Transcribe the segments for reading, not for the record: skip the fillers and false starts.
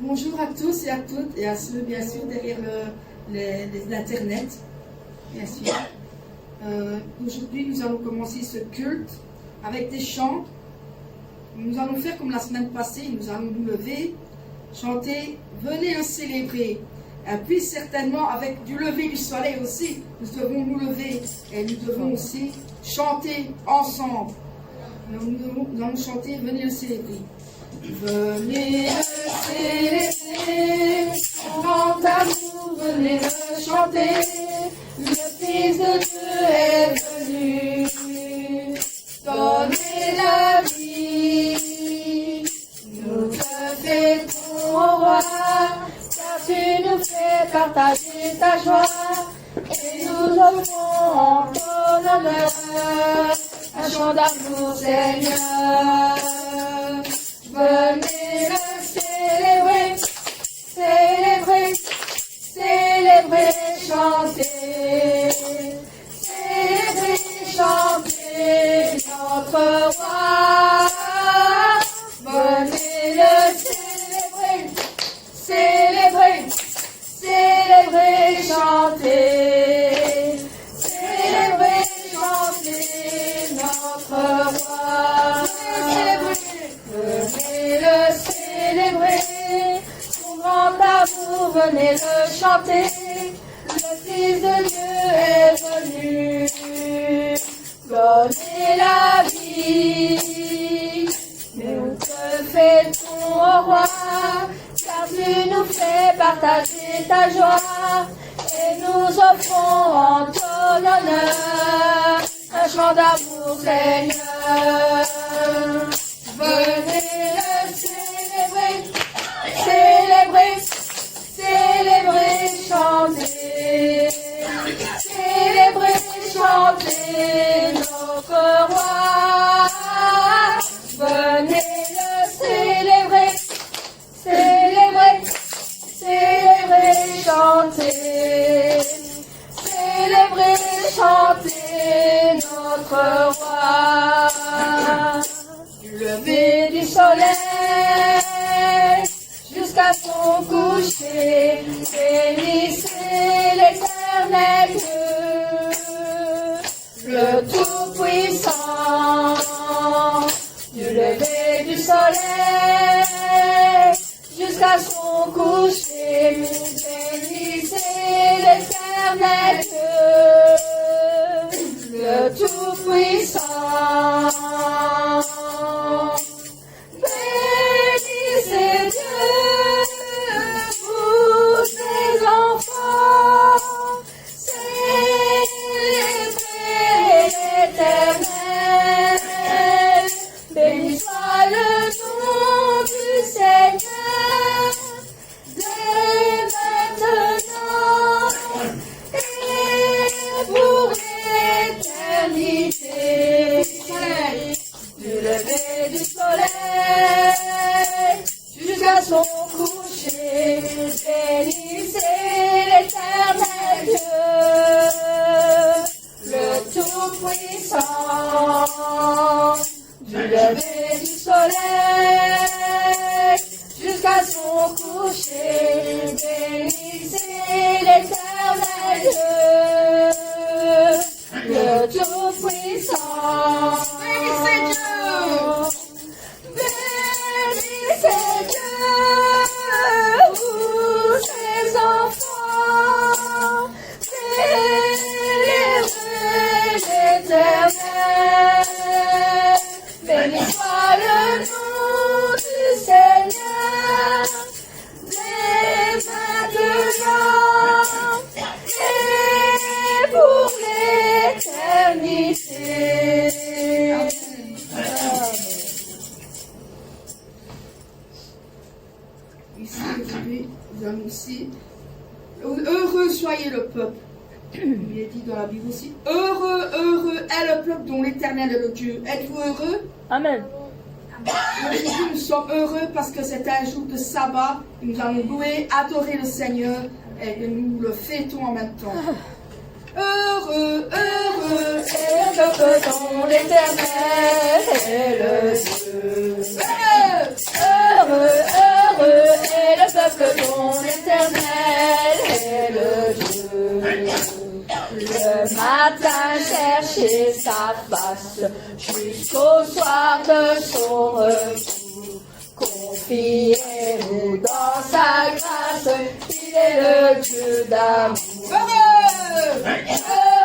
Bonjour à tous et à toutes et à ceux bien sûr derrière l'Internet, bien sûr. Aujourd'hui nous allons commencer ce culte avec des chants. Nous allons faire comme la semaine passée, nous allons nous lever, chanter « Venez le célébrer ». Et puis certainement avec du lever du soleil aussi, nous devons nous lever et nous devons aussi chanter ensemble. Nous allons chanter « Venez le célébrer ». Venez le célébrer, son grand amour, venez le chanter, le Fils de Dieu est venu, donner la vie. Nous te fêtons au roi, car tu nous fais partager ta joie, et nous offrons en ton honneur un chant d'amour, Seigneur. Venez le célébrer, célébrer, célébrer, chanter, célébrer, chanter notre roi. Venez le célébrer, célébrer, célébrer, chanter, célébrer, chanter notre roi. Venez le célébrer, son grand amour, venez le chanter, le Fils de Dieu est venu, donner la vie. Nous te fêtons au roi, car tu nous fais partager ta joie, et nous offrons en ton honneur un chant d'amour, Seigneur. Venez le célébrer, célébrer, célébrer, chanter, célébrer, chanter notre roi. Venez le célébrer, célébrer, célébrer, chanter, célébrer, chanter notre roi. Lever du soleil jusqu'à son coucher, bénissez l'Éternel Dieu, le Tout-Puissant. Du lever du soleil jusqu'à son coucher, bénissez l'Éternel Dieu, le Tout-Puissant. Bénissez Dieu, vous ses enfants, célébrez l'Éternel, béni soit le nom du Seigneur, dès maintenant et pour l'éternité. Du lever du soleil jusqu'à son coucher, bénissez l'Éternel Dieu, le Tout-Puissant. Du lever du soleil jusqu'à son coucher, bénissez l'Éternel Dieu, le Tout-Puissant. Bénissez Dieu! Bénissez Dieu, vous ses enfants, célébrez l'Éternel, béni soit le nom du Seigneur, dès maintenant et pour l'éternité. Ici, aujourd'hui, nous allons ici. Heureux soyez le peuple. Il est dit dans la Bible aussi. Heureux, heureux est le peuple dont l'Éternel est le Dieu. Êtes-vous heureux? Amen. Aujourd'hui, nous sommes heureux parce que c'est un jour de sabbat. Nous allons louer, adorer le Seigneur et que nous le fêtons en même temps. Heureux, heureux est le peuple dont l'Éternel est le Dieu. Heureux, heureux est le peuple peuple dont l'Éternel est le Dieu. Le matin chercher sa face, jusqu'au soir de son retour. Confiez-vous dans sa grâce, il est le Dieu d'amour. Heureux,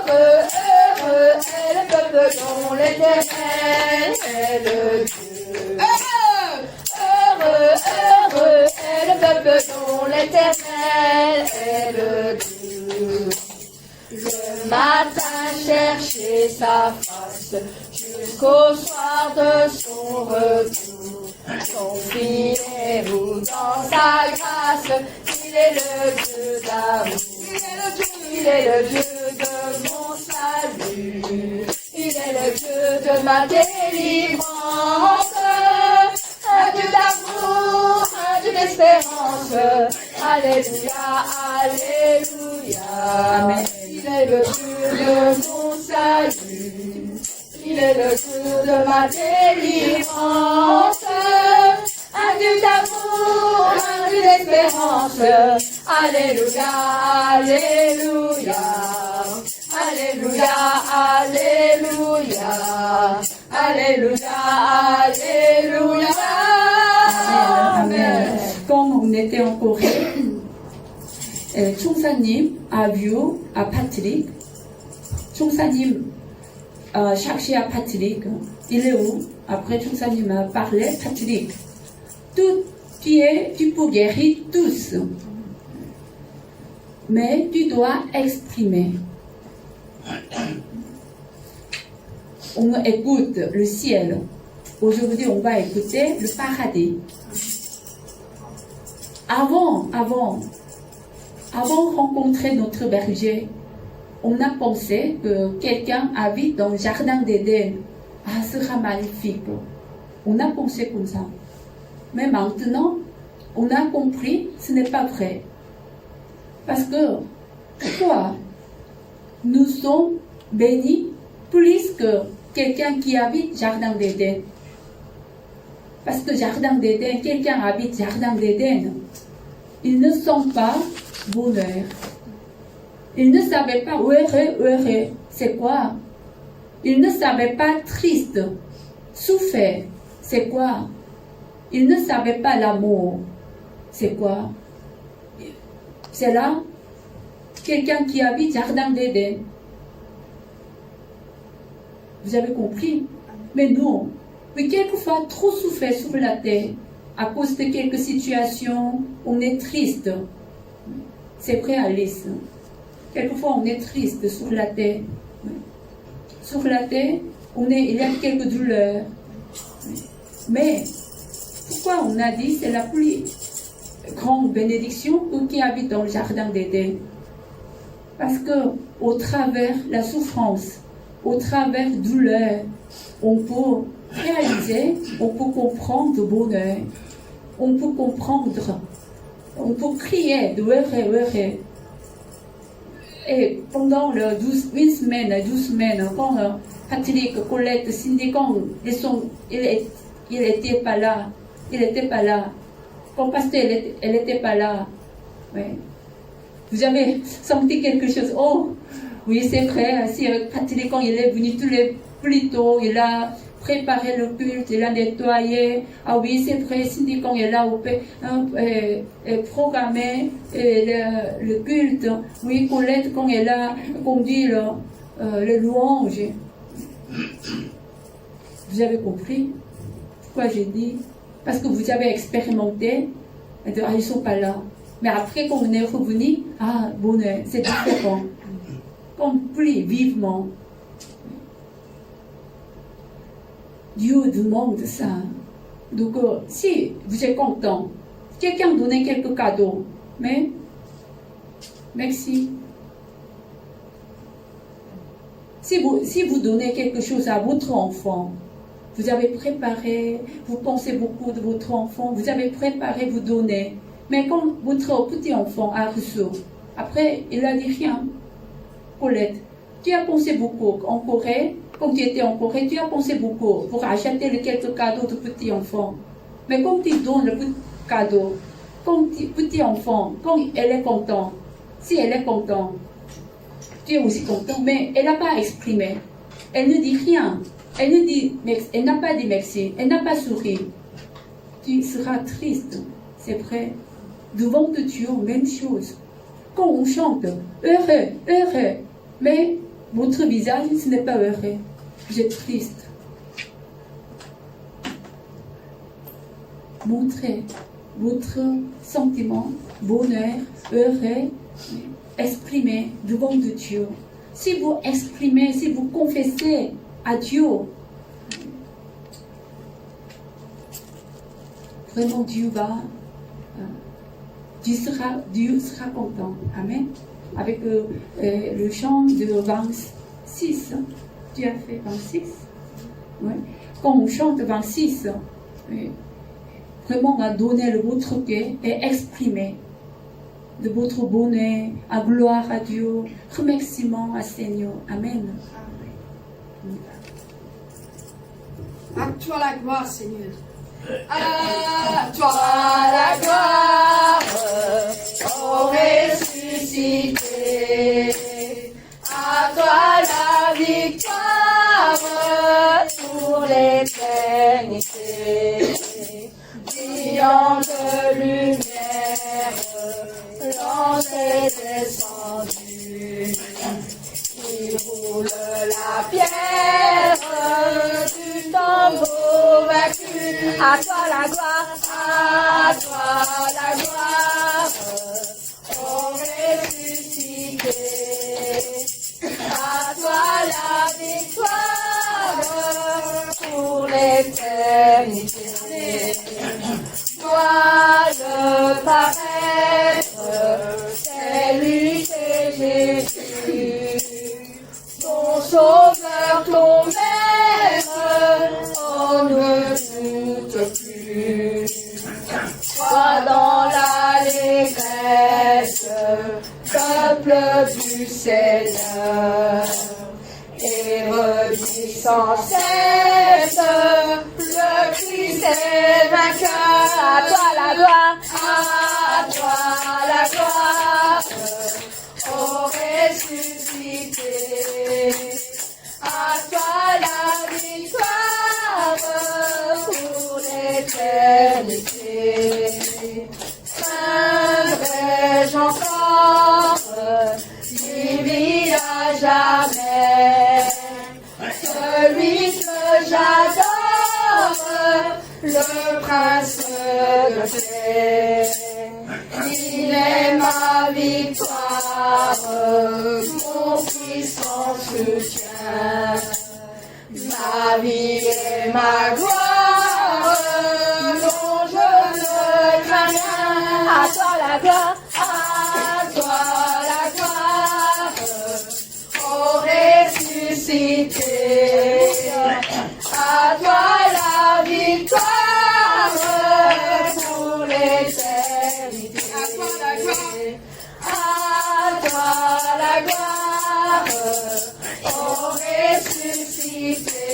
heureux est le peuple dont l'Éternel est le Dieu. Heureux, heureux est le peuple dont l'Éternel est le Dieu. Le matin chercher sa face, jusqu'au soir de son retour. Confiez-vous dans sa grâce, il est le Dieu d'amour. Il est le Dieu de mon salut. Il est le Dieu de ma délivrance. Un Dieu d'amour, un Dieu d'espérance. Alléluia, alléluia. Amen. Il est le Dieu de mon salut. Il est le Dieu de ma délivrance. Un Dieu d'amour, un Dieu d'espérance. Alléluia, alléluia. Alléluia, alléluia. Alléluia, alléluia. Amen. Quand on était en Corée, 총사님 a vu à Patrick. 총사님 cherchait à Patrick. Il est où? Après, 총사님 a parlé. Patrick, tu peux guérir tous. Mais tu dois exprimer. On écoute le ciel. Aujourd'hui, on va écouter le paradis. Avant de rencontrer notre berger, on a pensé que quelqu'un habite dans le jardin d'Éden. Ah, ce sera magnifique. On a pensé comme ça. Mais maintenant, on a compris que ce n'est pas vrai. Parce que, pourquoi nous sommes bénis plus que quelqu'un qui habite jardin d'Éden? Parce que jardin d'Éden, quelqu'un habite jardin d'Éden, ils ne sont pas bonheur. Ils ne savaient pas heureux, c'est quoi? Ils ne savaient pas triste, souffert, c'est quoi? Ils ne savaient pas l'amour, c'est quoi? C'est là, quelqu'un qui habite jardin d'Éden. Vous avez compris? Mais non, mais quelquefois trop souffert sur la terre, à cause de quelques situations, on est triste. C'est vrai, Alice. Quelquefois, on est triste sur la terre. Sur la terre, il y a quelques douleurs. Mais, pourquoi on a dit c'est la plus grande bénédiction qui habite dans le jardin d'Éden? Parce que, au travers la souffrance, au travers la douleur, on peut réaliser, on peut comprendre le bonheur. On peut comprendre, on peut crier de heureux. Et pendant les 12 semaines, quand Patrick, Colette, Cindy, quand il n'était pas là. Quand pasteur, elle n'était pas là. Ouais. Vous avez senti quelque chose? Oh, oui, c'est vrai. Si Patrick, quand il est venu plus tôt, il a préparé le culte, il a nettoyé. Ah oui, c'est vrai, Cindy, quand il a programmé le culte. Oui, Colette, quand elle a conduit le louange. Vous avez compris pourquoi j'ai dit? Parce que vous avez expérimenté. Ils ne sont pas là. Mais après, quand on est revenu, bonheur, c'est différent. Comme plus vivement. Dieu demande ça. Donc, si vous êtes content, quelqu'un donnait quelques cadeaux, mais merci. Si vous donnez quelque chose à votre enfant, vous avez préparé, vous pensez beaucoup de votre enfant, vous avez préparé, vous donnez. Mais quand votre petit enfant a reçu, après, il n'a dit rien. Colette, tu as pensé beaucoup en Corée. Quand tu étais en Corée, tu as pensé beaucoup pour acheter quelques cadeaux de petits enfants. Mais quand tu donnes le petit cadeau, Quand petit enfant, quand elle est contente, si elle est contente, tu es aussi content, mais elle n'a pas exprimé. Elle ne dit rien. Elle n'a pas dit merci. Elle n'a pas souri. Tu seras triste, c'est vrai. Devant de Dieu, même chose. Quand on chante, heureux, heureux, mais votre visage, ce n'est pas heureux. J'ai triste. Montrez votre sentiment, bonheur, heureux, exprimez devant de Dieu. Si vous exprimez, si vous confessez à Dieu, vraiment Dieu sera content. Amen. Avec le chant de 26. Tu as fait 26? Ouais. Quand on chante 26, vraiment à donner le votre cœur et exprimer de votre bonheur, à gloire à Dieu, remerciement à Seigneur. Amen. À toi la gloire, Seigneur. À toi la gloire, ô ressuscité. À toi la victoire pour l'éternité. Brillante lumière, l'ange est descendu. Il roule la pierre du tombeau vaincu. À toi la gloire, à toi la gloire, ô ressuscité. À toi la victoire pour l'éternité. Vois-le paraître, c'est lui, c'est Jésus, ton sauveur, ton maître, on ne doute plus. Sois dans l'allégresse, peuple du Seigneur, et redis sans cesse, le Christ est vainqueur. À toi la gloire, à toi la gloire, ô ressuscité. À toi la victoire pour l'éternité. Craindrai-je encore, divine à jamais, celui que j'adore, le prince de paix. Il est ma victoire, mon puissant soutien, ma vie et ma gloire, dont je ne crains rien. À toi la gloire, à toi la gloire, ô ressuscité. À toi la victoire pour l'éternité. À toi la gloire, à toi la gloire, ô ressuscité.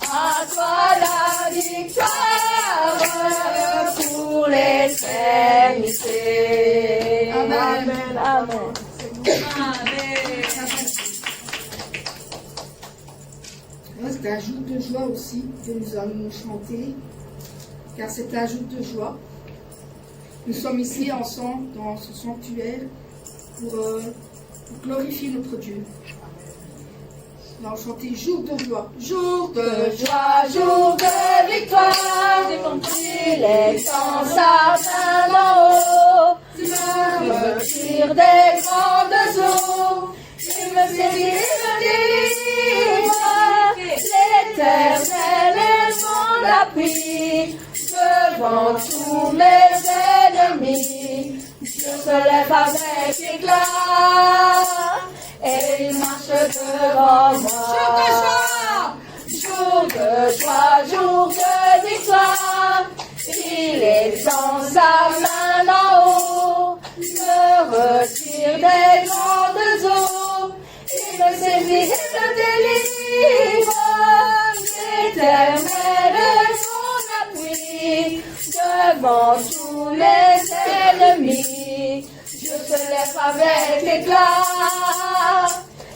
À toi la victoire pour l'éternité. Amen. Amen. C'est un jour de joie aussi que nous allons chanter, car c'est un jour de joie. Nous sommes ici ensemble dans ce sanctuaire pour glorifier notre Dieu. Nous allons chanter jour de joie, jour de joie, jour de victoire. Il est sans sa main d'en haut, me retire des grandes eaux. Il me saisit, il me délivre. L'Éternel est mon appui devant tous mes ennemis. Dieu se lève avec éclat et il marche devant moi. Jour de joie, jour de victoire. Il est dans sa main d'en haut, me retire des grandes eaux. Il me saisit, il me délivre. L'Éternel est mon appui devant tous se lève avec éclat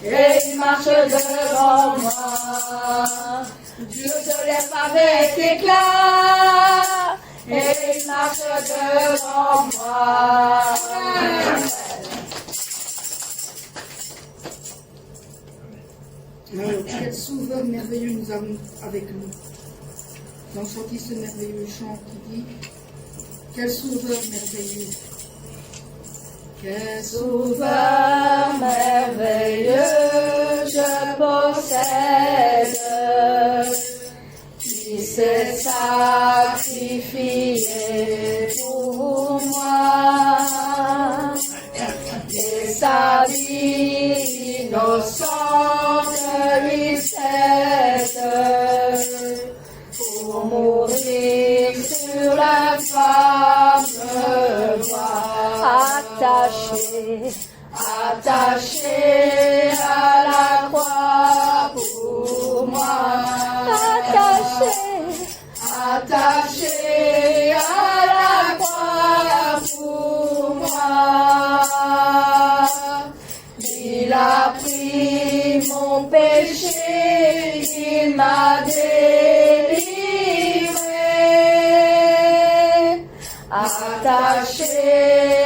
et il marche devant moi. Dieu se lève avec éclat et il marche devant moi. Alors, quel sauveur merveilleux nous avons avec nous. Dans ce merveilleux chant qui dit quel sauveur merveilleux. Quel Sauveur merveilleux, je possède, qui s'est sacrifié pour moi, et sa vie innocente lui cède, pour mourir sur la femme attaché à la croix pour moi, attaché à la croix pour moi. Il a pris mon péché, il m'a délivré, attaché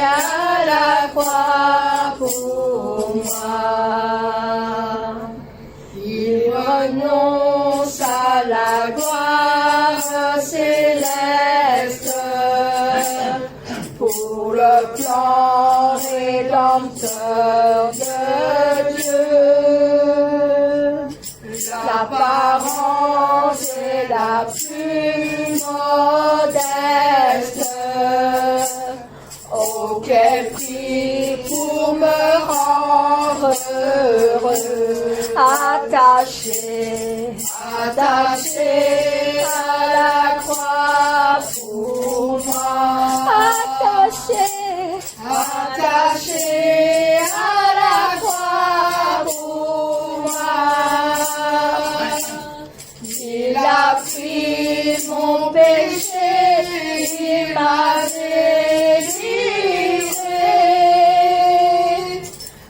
à la croix pour moi. Il renonce à la gloire céleste pour le plan rédempteur de Dieu. L'apparence est la plus modeste. Oh, quel prix pour me rendre heureux. Attaché à la croix pour moi. Attaché à la croix pour moi. Il a pris mon péché, il m'a délivré.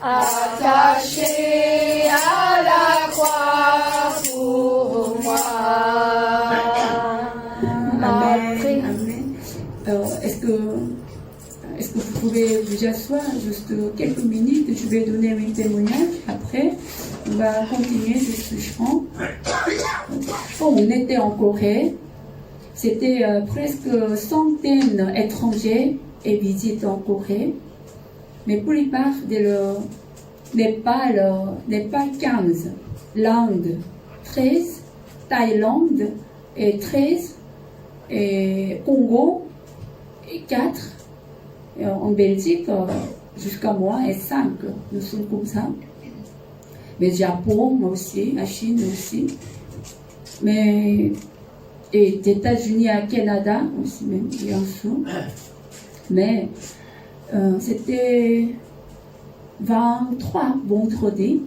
Attaché à la croix pour moi. Amen. Amen. Est-ce que vous pouvez vous asseoir juste quelques minutes? Je vais donner un témoignage. Après, on va continuer de ce chant. Quand on était en Corée, c'était presque centaines d'étrangers et visites en Corée. Mais pour les plupart Népal 15, l'Inde 13, Thaïlande et 13, et Congo et 4. Et en Belgique, jusqu'à moi, et 5. Nous sommes comme ça. Mais Japon, moi aussi, la Chine aussi. Mais, et des États-Unis à Canada aussi, même, bien sûr. Mais, c'était 23 vendredi,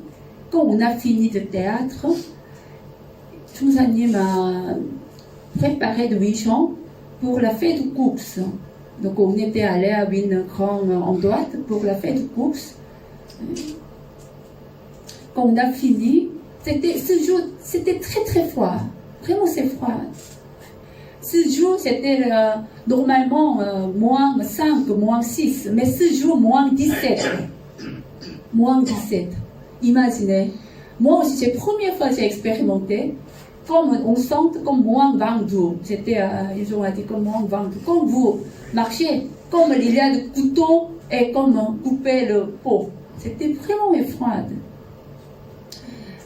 quand on a fini le théâtre, Chungsani m'a préparé de 8 chants pour la fête de course. Donc on était allé à une grande endroit pour la fête de course. Quand on a fini, ce jour, c'était très très froid. Vraiment c'est froid. Ce jour, c'était normalement moins 5, moins 6, mais ce jour, moins 17. Moins 17. Imaginez. Moi aussi, c'est la première fois que j'ai expérimenté. Comme on sent comme moins 22. C'était, ils ont dit comme moins 22. Comme vous marchez, comme il y a des couteaux et comme couper le pot. C'était vraiment froid.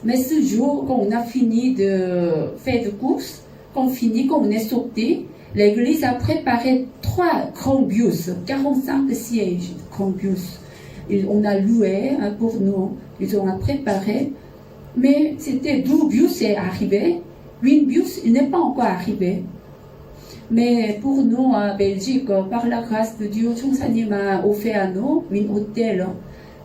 Mais ce jour, quand on a fini de faire de course, quand on est sorti, l'église a préparé 3 grands bus, 45 sièges de grands bus. On a loué pour nous, ils ont préparé. Mais c'était 2 bus est arrivé, 8 bus il n'est pas encore arrivé. Mais pour nous en Belgique, par la grâce de Dieu, Chungsani m'a offert à nous un hôtel.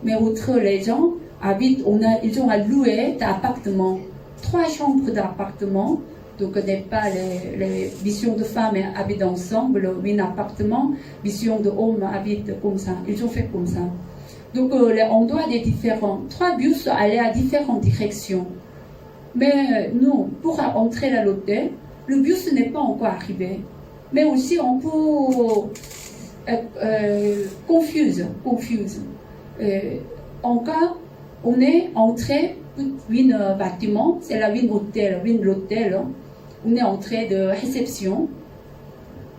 Mais outre les gens habitent, ils ont loué des appartements, 3 chambres d'appartements. Donc, n'est pas les visions de femmes habitent ensemble, un appartement, vision de hommes habitent comme ça. Ils ont fait comme ça. Donc on doit aller différents. 3 bus allaient à différentes directions. Mais nous, pour entrer à l'hôtel, le bus n'est pas encore arrivé. Mais aussi on peut confuse. En cas, on est entré dans un bâtiment, c'est la ville hôtel, l'hôtel. On est entré de réception.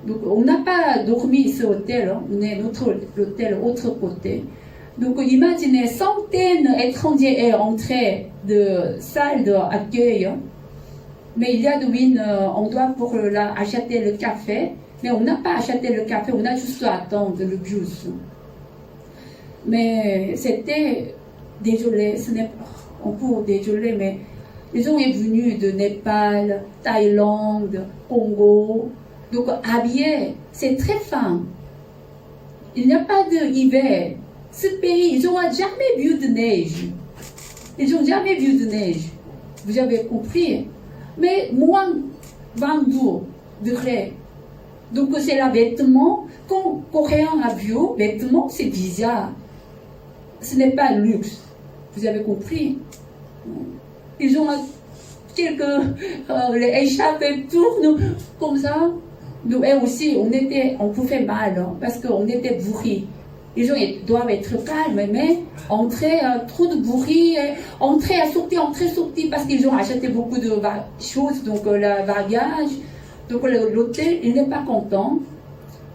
Donc on n'a pas dormi ce hôtel, on est notre hôtel autre côté. Donc imaginez centaines d'étrangers entrés de salle d'accueil. Mais il y a une endroit pour acheter le café. Mais on n'a pas acheté le café, on a juste attendre le bus. Mais c'était, désolé, on peut désolé, mais ils sont venus de Népal, Thaïlande, Congo. Donc habillés, c'est très fin. Il n'y a pas d'hiver. Ce pays, ils n'ont jamais vu de neige. Ils n'ont jamais vu de neige. Vous avez compris. Mais moins 22 degrés. Donc c'est la vêtement. Quand Coréen a vu, vêtement, c'est bizarre. Ce n'est pas luxe. Vous avez compris. Ils ont quelques les échappées tournent comme ça. Nous aussi, on pouvait mal parce qu'on était bourrés. Les gens doivent être calmes, mais entrer trop de bruit, entrer, sortir, parce qu'ils ont acheté beaucoup de choses, donc le bagage. Donc l'hôtel, il n'est pas content.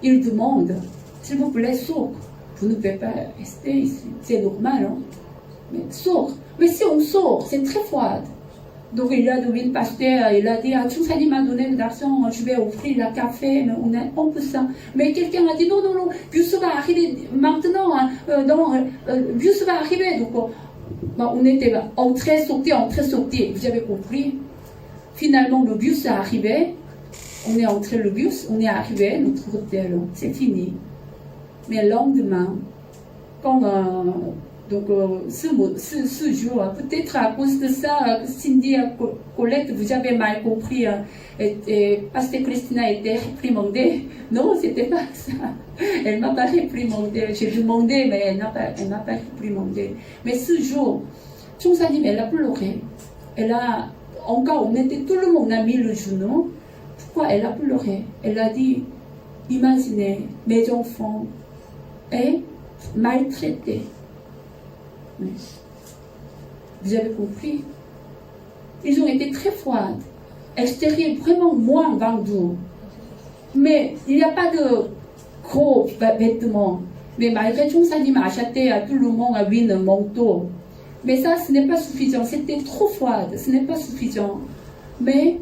Il demande, s'il vous plaît, sort. Vous ne pouvez pas rester ici. C'est normal, hein? Mais sort. Mais si on sort, c'est très froid. Donc il a donné le pasteur, il a dit, Tchousani m'a donné l'argent, je vais offrir le café, mais on peut ça. Mais quelqu'un a dit, non, bus va arriver maintenant, bus va arriver. Donc on était entré, sorti, vous avez compris. Finalement, le bus est arrivé, on est entré le bus, on est arrivé, notre hôtel, c'est fini. Mais le lendemain, quand... Donc, ce jour, peut-être à cause de ça, Cindy, Colette, vous avez mal compris, parce que Christina était réprimandée. Non, c'était pas ça. Elle m'a pas réprimandée. J'ai demandé, mais elle m'a pas réprimandée. Mais ce jour, Chongsanim, elle a pleuré. Encore, tout le monde a mis le genou. Pourquoi elle a pleuré? Elle a dit, imaginez, mes enfants est maltraités. Vous avez compris? Ils ont été très froids. Extérieur, vraiment moins 22. Mais il n'y a pas de gros vêtements. Mais malgré tout, ça m'a acheté à tout le monde un manteau. Mais ça, ce n'est pas suffisant. C'était trop froid. Ce n'est pas suffisant. Mais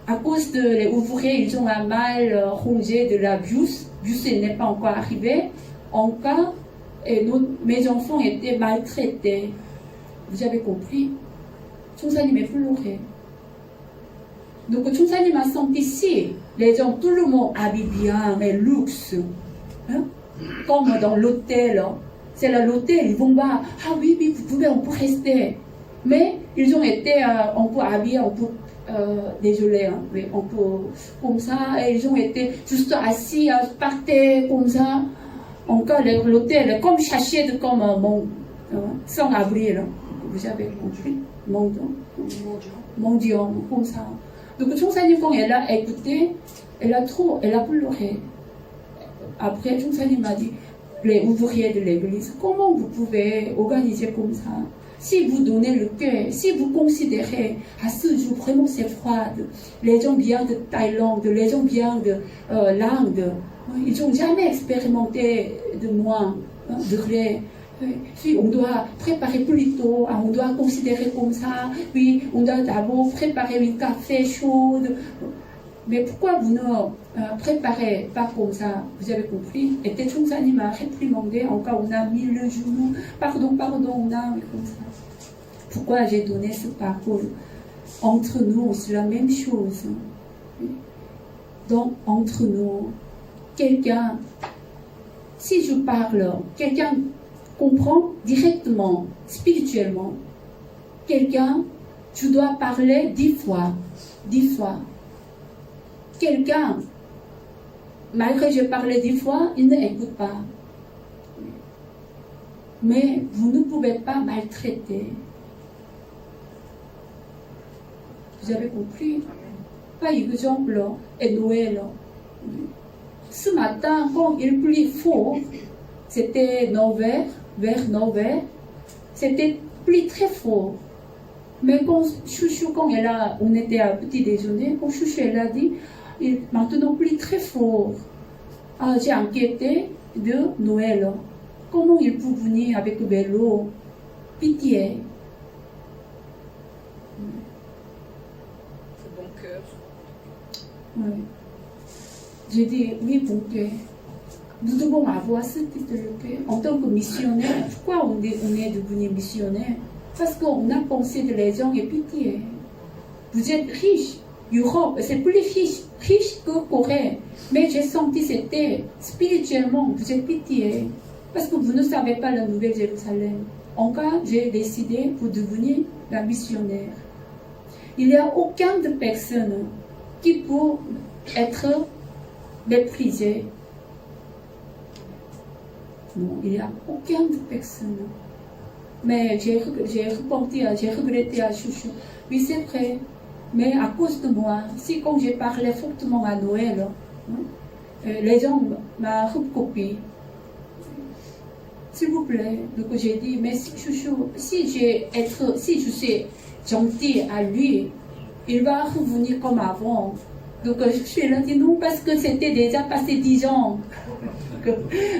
à cause de les ouvriers, ils ont un mal rongé de la bus. Bus, il n'est pas encore arrivé. Encore. Et mes enfants étaient maltraités. Vous avez compris? Chongsanim est pleuré. Donc Chongsanim a senti ici, les gens, tout le monde habille bien, mais luxe. Hein? Comme dans l'hôtel. C'est là l'hôtel, ils vont voir, ah oui, on peut rester. Mais ils ont été, on peut habiller, on peut, désolé, hein, mais on peut, comme ça, et ils ont été juste assis, par terre, comme ça. Encore l'hôtel, comme chaché comme sans abri, vous avez compris, mendiant, comme ça. Donc Chongsanim, quand elle a écouté, elle a pleuré. Après, Chongsanim m'a dit, les ouvriers de l'église, comment vous pouvez organiser comme ça? Si vous donnez le cœur, si vous considérez à ce jour vraiment c'est froid, les gens viennent de Thaïlande, les gens viennent de l'Inde, ils n'ont jamais expérimenté de moins degrés. Si on doit préparer plus tôt, on doit considérer comme ça, puis on doit d'abord préparer un café chaud. Mais pourquoi vous ne préparez pas comme ça? Vous avez compris? Et peut-être que ça m'a réprimandé, encore on a mis le genou, pardon, on a comme ça. Pourquoi j'ai donné ce parcours? Entre nous, c'est la même chose. Donc, entre nous, quelqu'un, si je parle, quelqu'un comprend directement, spirituellement. Quelqu'un, je dois parler 10 fois. Quelqu'un, malgré que je parle 10 fois, il n'écoute pas. Mais vous ne pouvez pas maltraiter. Vous avez compris? Par exemple, à Noël, ce matin, quand il pleut fort, c'était 9h, vers 9h, c'était pluie très fort. Mais quand Chouchou, on était à petit déjeuner, quand Chouchou elle a dit, maintenant pluie très fort. Ah, j'ai inquiété de Noël. Comment il peut venir avec le vélo? Pitié. Bon cœur. Oui. J'ai dit, oui, bon cœur. Nous devons avoir ce type de cœur. En tant que missionnaire, pourquoi on est devenu missionnaire? Parce qu'on a pensé de les gens et pitié. Vous êtes riche. Europe, c'est plus riche que Corée. Mais j'ai senti c'était spirituellement, vous êtes pitié. Parce que vous ne savez pas la Nouvelle Jérusalem. En cas, j'ai décidé pour devenir la missionnaire. Il n'y a aucune de personne qui peut être méprisée. Non, il n'y a aucune de personne. Mais j'ai regretté à Chouchou. Oui, c'est vrai. Mais à cause de moi, si quand j'ai parlé fortement à Noël, les gens m'ont recopié. S'il vous plaît, donc j'ai dit, mais Chouchou, si je suis gentil à lui, il va revenir comme avant. Donc je suis là, dit non, parce que c'était déjà passé 10 ans.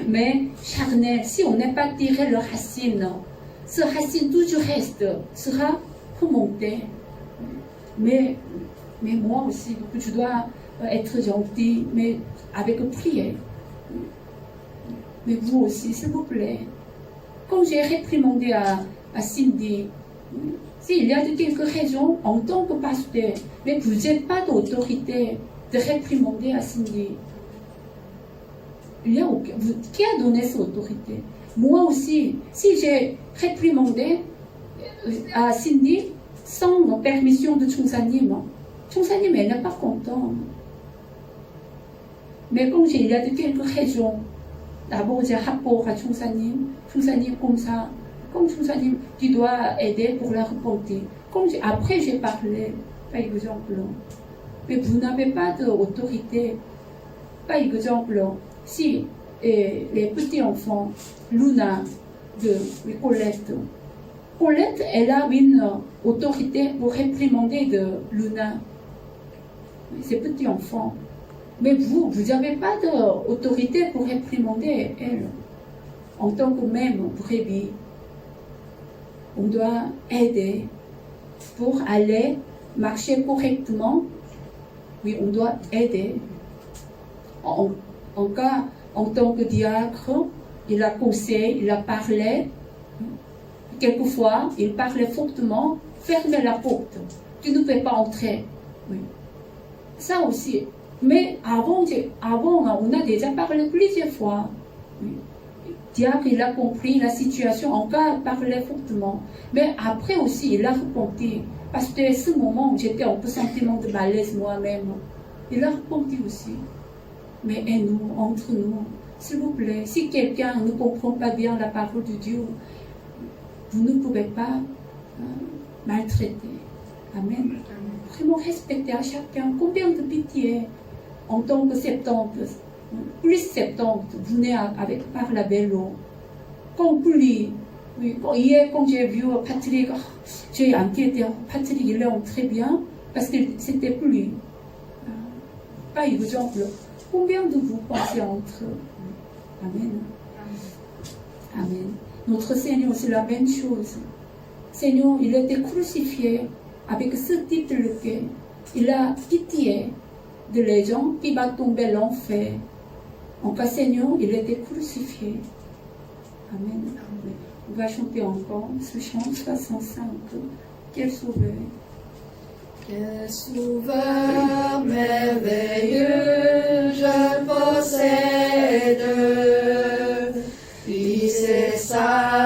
Mais charnel, si on n'a pas tiré le racine, ce racine toujours reste, sera remonté. Mais moi aussi, je dois être gentil, mais avec prière. Mais vous aussi, s'il vous plaît. Quand j'ai réprimandé à Cindy, s'il y a de quelques raisons, en tant que pasteur, mais vous n'êtes pas d'autorité de réprimander à Cindy. Qui a donné cette autorité? Moi aussi, si j'ai réprimandé à Cindy sans permission de Chungsanim, elle n'est pas contente. Mais quand il y a de quelques raisons, d'abord j'ai rapport à Chungsanim comme ça, comme Chungsanim, tu dois aider pour la repentir. Après j'ai parlé, par exemple, mais vous n'avez pas d'autorité. Par exemple, si les petits enfants, Luna de Colette, elle a une autorité pour réprimander de Luna, ces petits enfants. Mais vous n'avez pas d'autorité pour réprimander elle. En tant que même brebis, on doit aider pour aller marcher correctement. Oui, on doit aider. En tant que diacre, il a conseillé, il a parlé. Quelquefois, il parlait fortement, fermez la porte. Tu ne peux pas entrer. Oui. Ça aussi. Mais avant, on a déjà parlé plusieurs fois. Oui. Diacre, il a compris la situation, encore parlait fortement. Mais après aussi, il a repenti. Parce que à ce moment, j'étais un peu sentiment de malaise moi-même. Il a repenti aussi. Mais et nous, entre nous, s'il vous plaît, si quelqu'un ne comprend pas bien la parole de Dieu, vous ne pouvez pas maltraiter. Amen. Vraiment respecter à chacun. Combien de pitié en tant que 70, plus 70, vous venez par la vélo. Quand pluie, oui, hier quand j'ai vu Patrick, j'ai inquiété. Patrick, il est très bien parce que c'était pluie. Par exemple, combien de vous pensez entre eux? Amen. Amen. Notre Seigneur, c'est la même chose. Seigneur, il a été crucifié avec ce type de cœur. Il a pitié de les gens qui vont tomber l'enfer. En cas, Seigneur, il a été crucifié. Amen. Amen. On va chanter encore ce chant 65. Quel sauveur. Quel sauveur merveilleux je possède, qui s'est sacrifié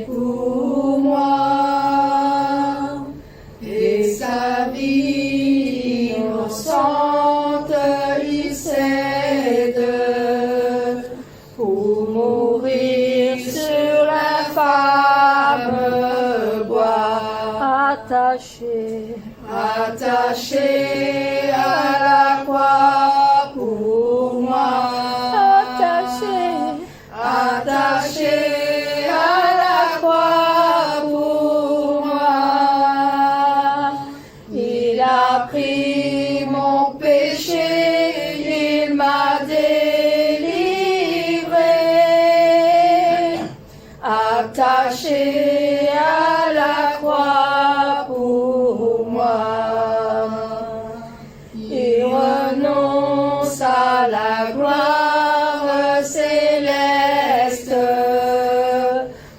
pour moi, et sa vie innocente il cède pour mourir attaché, attaché à la croix pour moi, attaché, attaché à la croix pour moi. Il a pris mon péché, il m'a délivré, attaché à la croix pour moi. Il renonce à la gloire céleste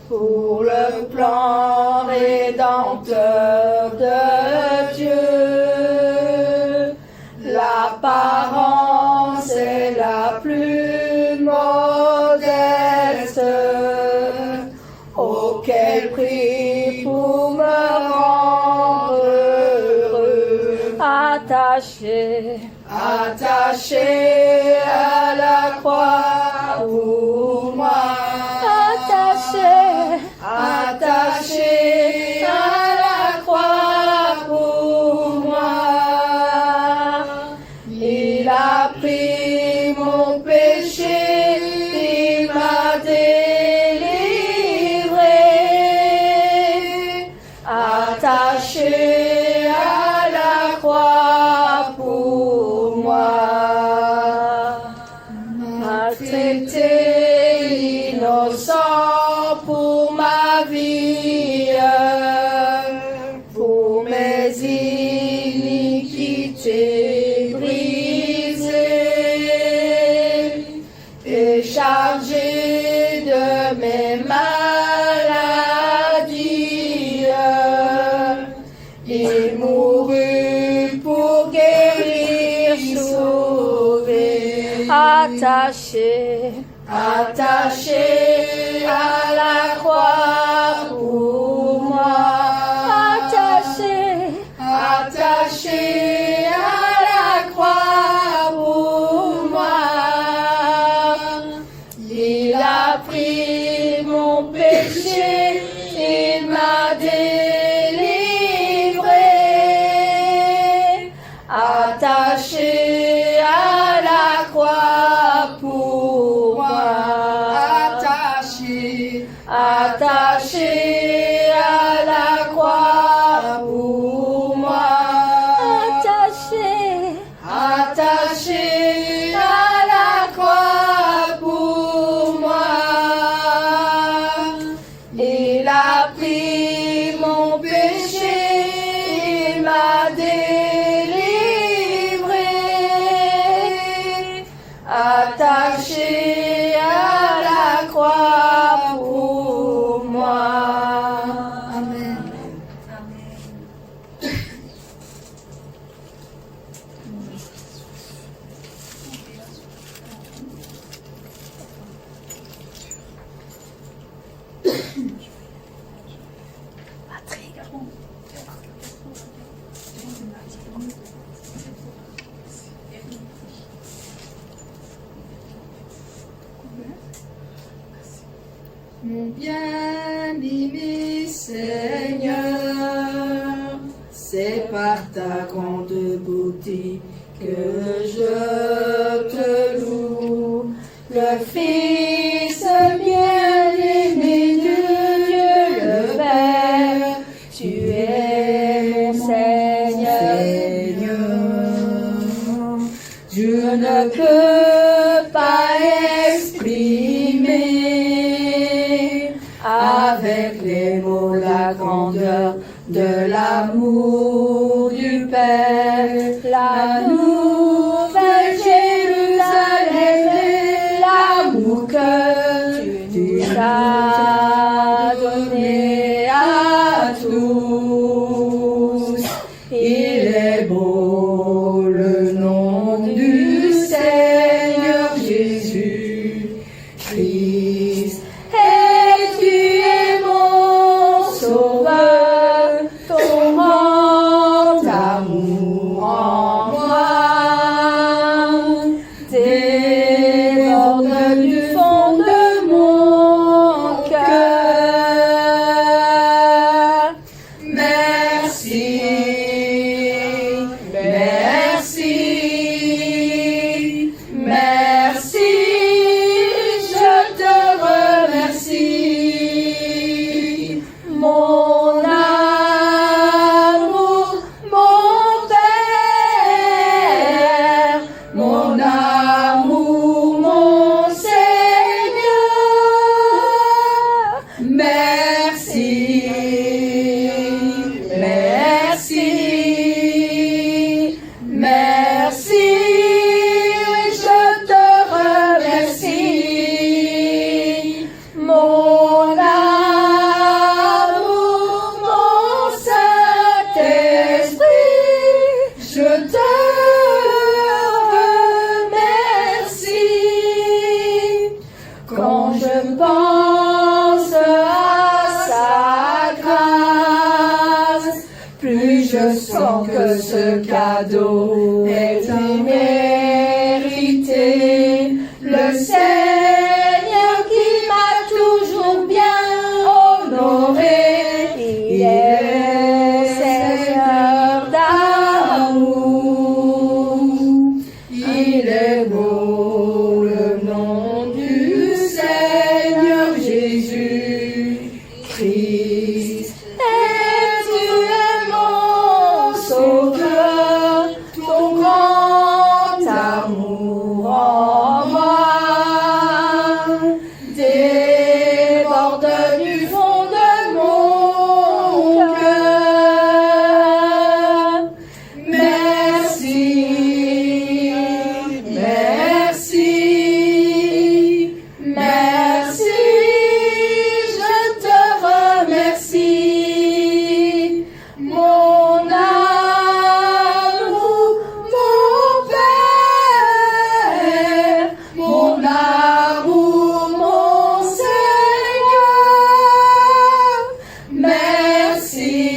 pour le plan rédempteur de Dieu. L'apparence est la plus modeste. Oh, quel prix pour me rendre heureux. Attaché, attaché à la croix pour moi. Attaché, attaché à la croix pour moi. Il a pris mon péché, il m'a délivré, attaché à la croix pour moi. Maltraité, innocent pour ma vie, pour mes iniquités brisées, et chargé de mes maladies, il mourut pour guérir, sauver, attaché, attaché à la croix pour moi, attaché, attaché à la croix pour moi. Il a pris mon péché, il m'a délivré, attaché à la croix pour moi. Attaché, attaché à la croix pour moi. Attaché, attaché à la croix pour moi. Il a pris mon péché, il m'a délivré, attaché à la croix pour moi. Amen. Mon bien-aimé Seigneur, c'est par ta grande beauté que je te loue. Le Fils bien-aimé de Dieu le Père, tu es mon Seigneur. Je ne peux pas exprimer avec les mots la grandeur de l'amour du Père. La nouvelle Jérusalem et l'amour que tu as donné à tous. Il est beau le nom du Seigneur Jésus-Christ. Et tu es mon sauveur, ton grand amour en moi cadeau est immérité. Le Seigneur qui m'a toujours bien honoré, il est Seigneur d'amour. Il est beau le nom du Seigneur Jésus-Christ. See.